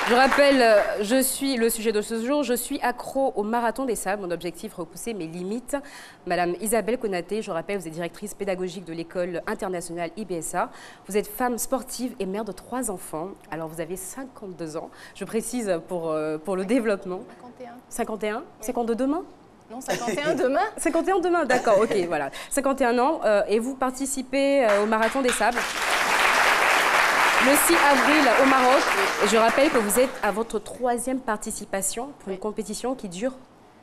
Je rappelle, je suis le sujet de ce jour, je suis accro au marathon des sables. Mon objectif, repousser mes limites. Madame Isabelle Konaté, je rappelle, vous êtes directrice pédagogique de l'école internationale IBSA. Vous êtes femme sportive et mère de 3 enfants. Alors, vous avez 52 ans. Je précise pour le développement. 51. 51 oui. 52 demain? Non, 51 demain. 51 demain, d'accord, ok, voilà. 51 ans et vous participez au marathon des sables. Le 6 avril au Maroc, et je rappelle que vous êtes à votre 3e participation pour une compétition qui dure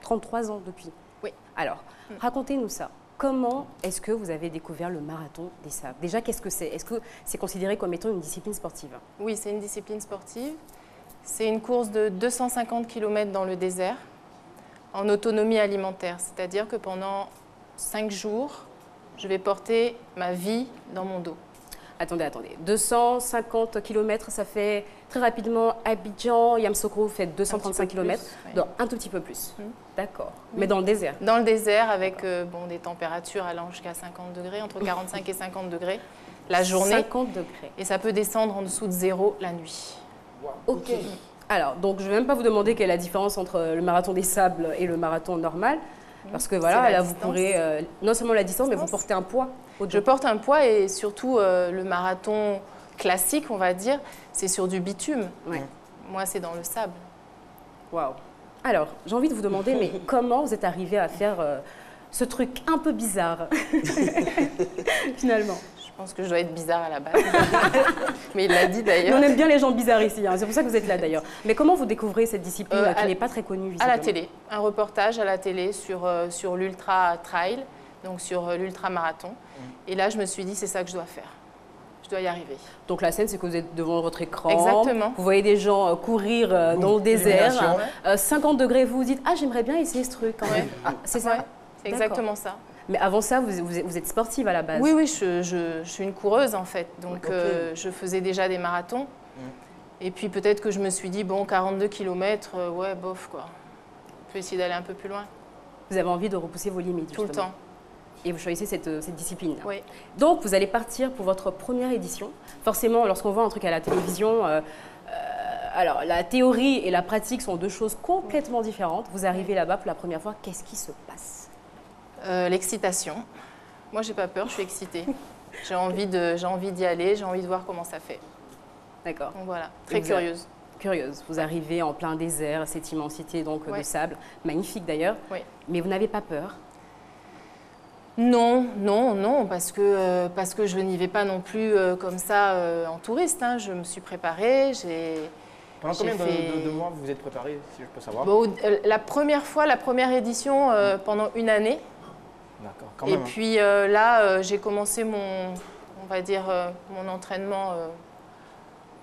33 ans depuis. Oui. Alors, racontez-nous ça. Comment est-ce que vous avez découvert le marathon des sables? Déjà, qu'est-ce que c'est? Est-ce que c'est considéré comme étant une discipline sportive? Oui, c'est une discipline sportive. C'est une course de 250 km dans le désert, en autonomie alimentaire. C'est-à-dire que pendant 5 jours, je vais porter ma vie dans mon dos. Attendez. 250 km, ça fait très rapidement Abidjan, Yamoussoukro, vous faites 235 km, oui. Donc un tout petit peu plus. D'accord. Oui. Mais dans le désert? Dans le désert, avec des températures allant jusqu'à 50 degrés, entre 45 et 50 degrés la journée. 50 degrés. Et ça peut descendre en dessous de 0 la nuit. Wow. Ok. Alors, donc je ne vais même pas vous demander quelle est la différence entre le marathon des sables et le marathon normal. Parce que voilà, là, vous courez non seulement la distance, mais vous portez un poids. Je porte un poids et surtout le marathon classique, on va dire, c'est sur du bitume. Oui. Moi, c'est dans le sable. Waouh. Alors, j'ai envie de vous demander, mais comment vous êtes arrivé à faire ce truc un peu bizarre, finalement? Je pense que je dois être bizarre à la base. Mais il l'a dit d'ailleurs. On aime bien les gens bizarres ici, hein. C'est pour ça que vous êtes là d'ailleurs. Mais comment vous découvrez cette discipline qui n'est pas très connue visiblement? À la télé. Un reportage à la télé sur l'ultra trail, donc sur l'ultra marathon. Et là, je me suis dit, c'est ça que je dois faire. Je dois y arriver. Donc la scène, c'est que vous êtes devant votre écran. Exactement. Vous voyez des gens courir dans le désert. 50 degrés, vous vous dites, ah, j'aimerais bien essayer ce truc quand même. Ah, c'est ça? Ouais, c'est exactement ça. Mais avant ça, vous êtes sportive à la base? Oui, je suis une coureuse en fait. Donc je faisais déjà des marathons. Et puis peut-être que je me suis dit, bon, 42 km, ouais, bof quoi. On peut essayer d'aller un peu plus loin. Vous avez envie de repousser vos limites, justement. Tout le temps. Et vous choisissez cette discipline. Oui. Donc, vous allez partir pour votre première édition. Forcément, lorsqu'on voit un truc à la télévision, alors la théorie et la pratique sont 2 choses complètement différentes. Vous arrivez là-bas pour la première fois, qu'est-ce qui se passe? L'excitation. Moi, j'ai pas peur, je suis excitée. J'ai envie d'y aller, j'ai envie de voir comment ça fait. D'accord. Donc voilà, très curieuse. Curieuse. Vous arrivez en plein désert, cette immensité donc de sable, magnifique d'ailleurs. Oui. Mais vous n'avez pas peur? Non, parce que je n'y vais pas non plus comme ça en touriste. Hein. Je me suis préparée, Pendant combien de mois vous vous êtes préparée, si je peux savoir? La première édition, pendant 1 année. D'accord, quand même. Et puis là, j'ai commencé mon entraînement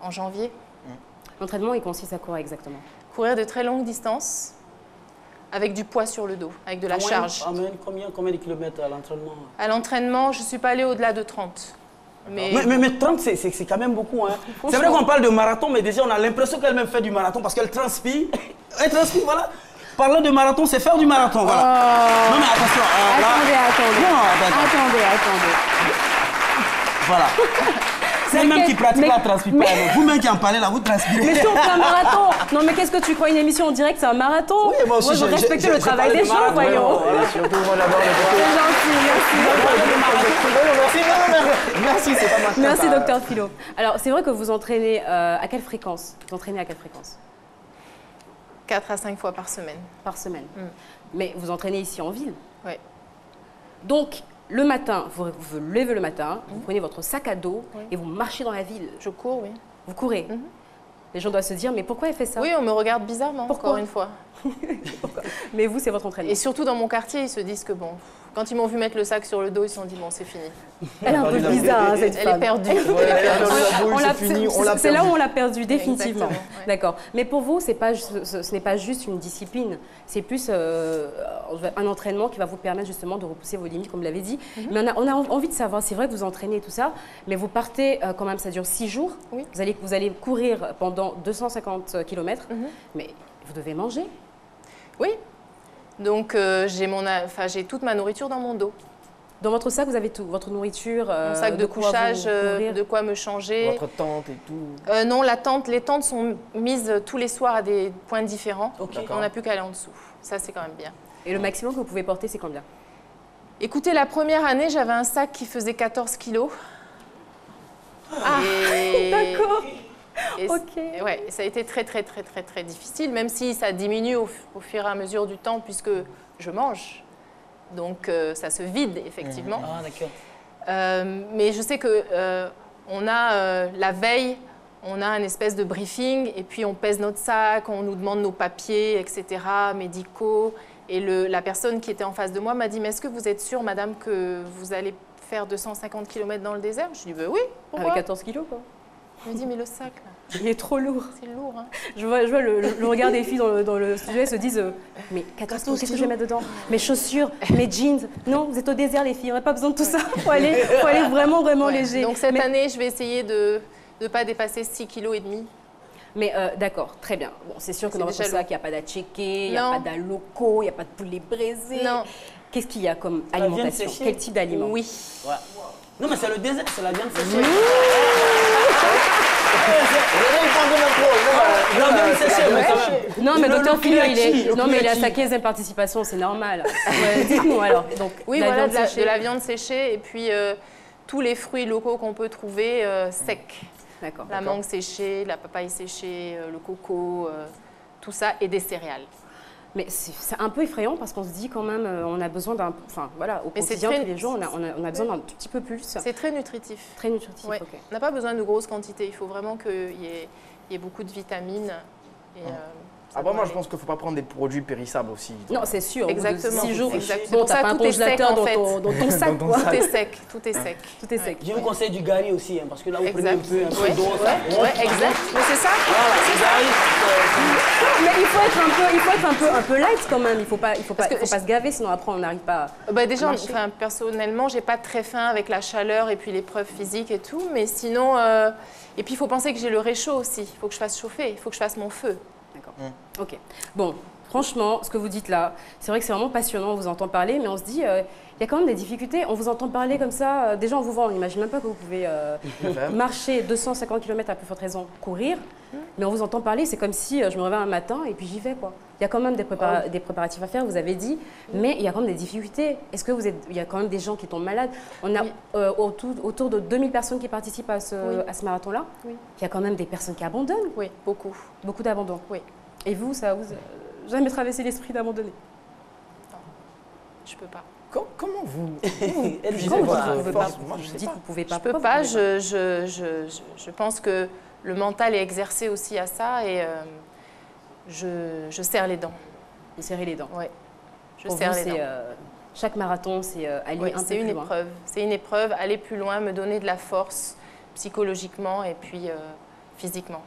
en janvier. L'entraînement, il consiste à quoi exactement? Courir de très longues distances avec du poids sur le dos, avec de la charge. Combien de kilomètres à l'entraînement? À l'entraînement, je ne suis pas allée au-delà de 30. Mais 30, c'est quand même beaucoup. Hein. C'est vrai qu'on parle de marathon, mais déjà on a l'impression qu'elle-même fait du marathon parce qu'elle transpire. Elle transpire, voilà. Parler de marathon, c'est faire du marathon, voilà. Non mais attention. Attendez. Voilà. C'est elle-même qui pratique la transpiration. Vous-même qui en parlez là, vous transpirez. Mais si on fait un marathon. Non mais qu'est-ce que tu crois, une émission en direct, c'est un marathon? Oui, moi aussi, je respecte le travail des gens, voyons. Surtout, moi j'adore C'est gentil, merci, c'est pas ma Merci, docteur Philo. Alors, c'est vrai que vous entraînez à quelle fréquence? Vous entraînez à quelle fréquence? 4 à 5 fois par semaine. Par semaine. Mais vous entraînez ici en ville? Oui. Donc, le matin, vous vous levez le matin, vous prenez votre sac à dos et vous marchez dans la ville. Je cours, oui. Vous courez. Les gens doivent se dire, mais pourquoi elle fait ça? Oui, on me regarde bizarrement, encore une fois. Mais vous, c'est votre entraînement. Et surtout dans mon quartier, ils se disent que bon, quand ils m'ont vu mettre le sac sur le dos, ils se sont dit, bon, c'est fini. Elle est un peu bizarre, cette femme. Elle est perdue. C'est là où on l'a perdue, définitivement. Ouais. D'accord. Mais pour vous, ce n'est pas juste une discipline, c'est plus un entraînement qui va vous permettre justement de repousser vos limites, comme vous l'avez dit. Mais on a envie de savoir, c'est vrai que vous entraînez et tout ça, mais vous partez quand même, ça dure 6 jours. Oui. Vous allez courir pendant 250 km, mais vous devez manger. Oui. Donc j'ai toute ma nourriture dans mon dos. Dans votre sac, vous avez tout, votre nourriture, mon sac de couchage, de quoi me changer. Votre tente et tout. Non, les tentes sont mises tous les soirs à des points différents. Ok. On n'a plus qu'à aller en dessous. Ça, c'est quand même bien. Et le maximum que vous pouvez porter, c'est combien? Écoutez, la première année, j'avais un sac qui faisait 14 kilos. D'accord. Ok. Ouais, ça a été très difficile, même si ça diminue au fur et à mesure du temps, puisque je mange. Donc, ça se vide, effectivement. Ah, d'accord. Mais je sais que on a, la veille, on a un espèce de briefing, et puis on pèse notre sac, on nous demande nos papiers, etc., médicaux. Et la personne qui était en face de moi m'a dit « Mais est-ce que vous êtes sûre, madame, que vous allez faire 250 km dans le désert ?» Je lui ai dit « Oui, pourquoi ?» Avec 14 kilos, quoi. Je lui ai dit « Mais le sac, là, Il est trop lourd. c'est lourd. Hein. » Je vois le regard des filles dans le studio, elles se disent mais 14 kilos, qu'est-ce que je vais mettre dedans? Mes chaussures, mes jeans. Non, vous êtes au désert, les filles, on n'a pas besoin de tout ça. Faut aller vraiment Ouais. léger. Donc cette année, je vais essayer de ne pas dépasser 6,5 kg. Mais d'accord, très bien. Bon, c'est sûr que C'est dans votre déjà sac, il n'y a pas d'atchéké, il n'y a Non. pas d'aloco, il n'y a pas de poulet braisé. Non. Qu'est-ce qu'il y a comme La viande alimentation? séchée. Quel type d'aliment? Oui. Ouais. Non, mais c'est le désert, c'est la viande séchée. La viande séchée, mais quand même. Non, mais Le docteur Philo, pilaki, non, mais il a pilaki. sa 15e participation, c'est normal. Ouais, dites-nous alors. Donc, Oui, la voilà, viande séchée. de la viande séchée et puis tous les fruits locaux qu'on peut trouver secs. D'accord. La mangue séchée, la papaye séchée, le coco, tout ça, et des céréales. Mais c'est un peu effrayant parce qu'on se dit quand même, on a besoin d'un... Enfin, voilà, au Mais c'est quotidien, très- tous les jours, on a besoin d'un tout petit peu plus. C'est très nutritif. Très nutritif, Ouais. ok. On n'a pas besoin de grosses quantités, il faut vraiment qu'il y ait beaucoup de vitamines. Et, ça Après, doit moi, je aller. pense qu'il ne faut pas prendre des produits périssables aussi. Non, c'est sûr. au bout de Exactement. 6 jours, Exactement. bon, Pour t'as ça, pas un tout est sec, congélateur en dans fait. ton sac, Dans ton quoi. Tout est sec, tout est sec. Tout est sec. Je vous conseille du gari aussi, hein, parce que là, vous prenez Exact. un peu Ouais, d'eau. ça- ouais, exact. Mais c'est ça. Voilà, le gari, Mais il faut être un peu light quand même. Il faut pas que se gaver, sinon après on n'arrive pas. Bah déjà, marcher. enfin, personnellement, j'ai pas très faim avec la chaleur et puis l'épreuve physique et tout, mais sinon, et puis il faut penser que j'ai le réchaud aussi. Il faut que je fasse chauffer, il faut que je fasse mon feu. D'accord. Ok. Bon, franchement, ce que vous dites là, c'est vrai que c'est vraiment passionnant. On vous entend parler, mais on se dit, il y a quand même des difficultés. On vous entend parler comme ça. Déjà, on vous voit. On n'imagine même pas que vous pouvez marcher 250 km à plus forte raison, courir. Mais on vous entend parler. C'est comme si je me réveille un matin et puis j'y vais, quoi. Il y a quand même des préparatifs à faire, vous avez dit, mais il y a quand même des difficultés. Est-ce que il y a quand même des gens qui tombent malades? On a autour de 2000 personnes qui participent à ce marathon-là. Oui. Il y a quand même des personnes qui abandonnent, Oui, beaucoup. beaucoup d'abandon. Oui. Et vous, ça vous a jamais traversé l'esprit d'abandonner? Je peux pas. Comment vous... Elle dit, Comment vous voilà, dites que vous pouvez pas? Moi, je Vous sais dites pas. que vous pouvez pas. Je peux Pourquoi pas. vous pouvez Je pense que le mental est exercé aussi à ça et je serre les dents. Vous serrez les dents. Oui. Je Pour serre vous, les c'est, dents. chaque marathon, c'est aller Oui, un peu c'est une plus loin. épreuve. C'est une épreuve, aller plus loin, me donner de la force psychologiquement et puis physiquement.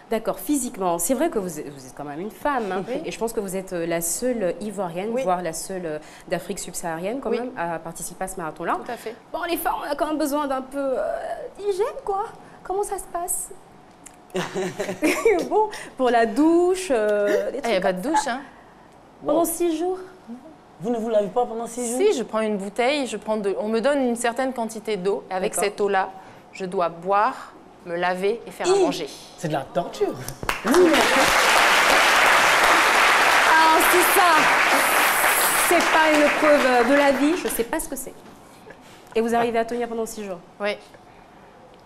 D'accord, physiquement, c'est vrai que vous êtes quand même une femme, hein, Oui. et je pense que vous êtes la seule ivoirienne, Oui. voire la seule d'Afrique subsaharienne quand Oui. même, à participer à ce marathon-là. Tout à fait. Bon, les femmes, on a quand même besoin d'un peu d'hygiène, quoi. Comment ça se passe? Bon, pour la douche, des Il n'y a trucs pas de douche, hein. pendant 6 jours. Vous ne vous lavez pas pendant 6 jours? Si, je prends une bouteille, on me donne une certaine quantité d'eau. Et avec D'accord. cette eau-là, je dois boire, me laver et faire à manger. C'est de la torture. Ah, c'est ça. C'est pas une preuve de la vie, je sais pas ce que c'est. Et vous arrivez à tenir pendant 6 jours? Oui.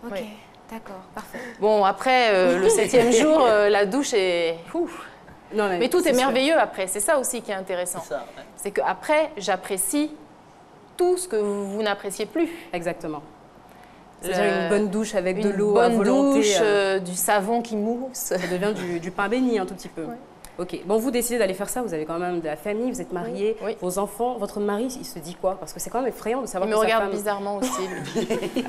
Ok, Oui. d'accord, parfait. Bon, après, le 7e jour, la douche est... Ouf. Non, Mais tout est c'est sûr. merveilleux après, c'est ça aussi qui est intéressant. C'est ça, ouais. C'est qu'après, j'apprécie tout ce que vous n'appréciez plus. Exactement. C'est-à-dire une bonne douche avec de Une l'eau à bonne volonté. douche, du savon qui mousse. Ça devient du pain béni un tout petit peu. Ouais. Ok, bon, vous décidez d'aller faire ça, vous avez quand même de la famille, vous êtes mariés, Oui. vos enfants, votre mari, il se dit quoi? Parce que c'est quand même effrayant de savoir Il me que sa regarde femme... bizarrement aussi, lui.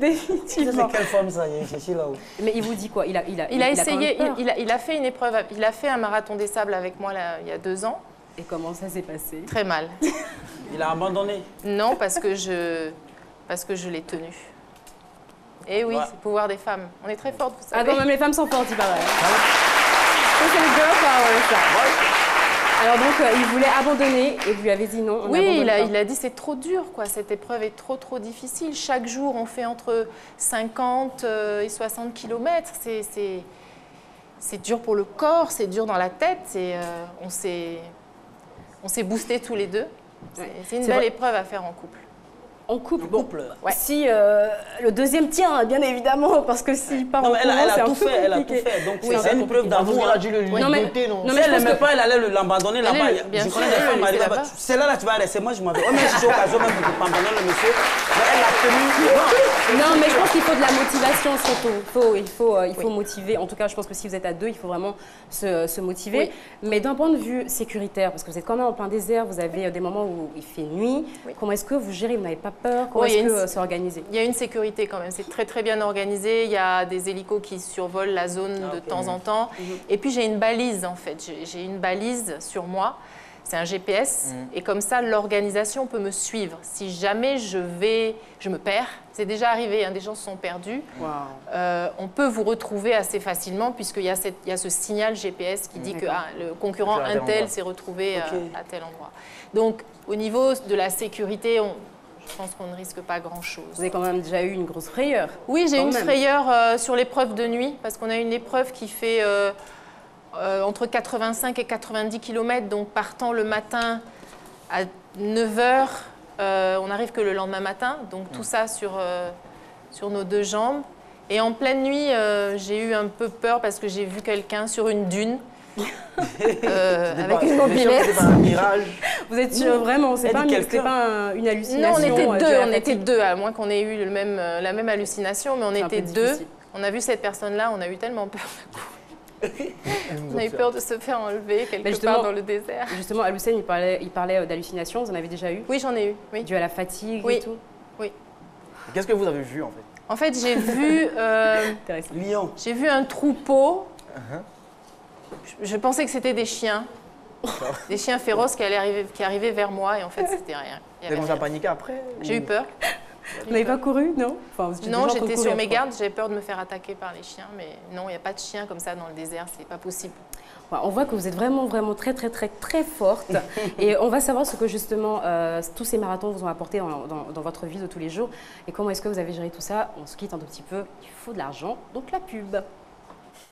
Définitivement. C'est quelle femme ça? Il y a cherché là-haut. Mais il vous dit quoi? Il a Il a quand même essayé, peur. il a fait une épreuve, il a fait un marathon des sables avec moi là, il y a 2 ans. Et comment ça s'est passé? Très mal. Il a abandonné. Non, parce que je l'ai tenu. Et oui, Ouais. c'est le pouvoir des femmes. On est très fortes, vous Ah savez. quand même, les femmes sont fortes, il paraît. Ça, c'est le girl power, ça. Alors donc, il voulait abandonner et vous lui avez dit non. Oui, il a dit c'est trop dur, quoi. Cette épreuve est trop difficile. Chaque jour, on fait entre 50 et 60 km. C'est dur pour le corps, c'est dur dans la tête. On s'est boostés tous les deux. C'est une belle épreuve à faire en couple. En couple, Ouais. Si le deuxième tient, bien évidemment, parce que s'il part en courant, c'est un peu compliqué. Elle a tout fait, donc c'est une preuve d'amour. Il a dû le lui doter, non? Si elle n'aimait pas, elle allait l'abandonner là-bas. Je connais des femmes mariées là-bas. Celle-là, tu vas rester. Moi, je m'avais. Oh, mais j'ai l'occasion même pour abandonner le monsieur. Mais elle l'a tenu. Non, mais je pense qu'il faut de la motivation surtout. Il faut motiver. En tout cas, je pense que si vous êtes à deux, il faut vraiment se motiver. Oui. Mais d'un point de vue sécuritaire, parce que vous êtes quand même en plein désert, vous avez des moments où il fait nuit. Oui. Comment est-ce que vous gérez? Vous n'avez pas peur? Comment est-ce que c'est organisé? Il y a une sécurité quand même. C'est très bien organisé. Il y a des hélicos qui survolent la zone de temps en temps. Et puis j'ai une balise en fait. J'ai une balise sur moi. C'est un GPS et comme ça, l'organisation peut me suivre. Si jamais je me perds, c'est déjà arrivé, hein, des gens se sont perdus, on peut vous retrouver assez facilement puisqu'il y a ce signal GPS qui dit que le concurrent Intel s'est retrouvé à tel endroit. Donc, au niveau de la sécurité, je pense qu'on ne risque pas grand-chose. Vous avez quand même déjà eu une grosse frayeur? Oui, j'ai une frayeur sur l'épreuve de nuit parce qu'on a une épreuve qui fait... entre 85 et 90 km, donc partant le matin à 9 h, on n'arrive que le lendemain matin, donc tout ça sur nos deux jambes. Et en pleine nuit, j'ai eu un peu peur parce que j'ai vu quelqu'un sur une dune avec une mobilette. C'était pas un mirage. Vous êtes sûr, vraiment, c'est pas une hallucination? Non, on était deux, à moins qu'on ait eu la même hallucination, mais on était deux. On a vu cette personne-là, on a eu tellement peur d'un coup. On a eu peur de se faire enlever quelque part dans le désert. Justement, Al-Hussein, il parlait d'hallucinations. Vous en avez déjà eu? Oui, j'en ai eu. Oui. Dû à la fatigue et tout? Oui. Qu'est-ce que vous avez vu en fait? En fait, j'ai vu, j'ai vu un troupeau. Je pensais que c'était des chiens. Des chiens féroces qui arrivaient vers moi et en fait, c'était rien. Vous avez commencé à paniquer après? J'ai eu peur. Vous n'avez pas couru, non? Non, j'étais sur mes gardes, j'avais peur de me faire attaquer par les chiens, mais non, il n'y a pas de chiens comme ça dans le désert, c'est pas possible. On voit que vous êtes vraiment très forte. Et on va savoir ce que justement tous ces marathons vous ont apporté dans votre vie de tous les jours. Et comment est-ce que vous avez géré tout ça? On se quitte un tout petit peu, il faut de l'argent, donc la pub.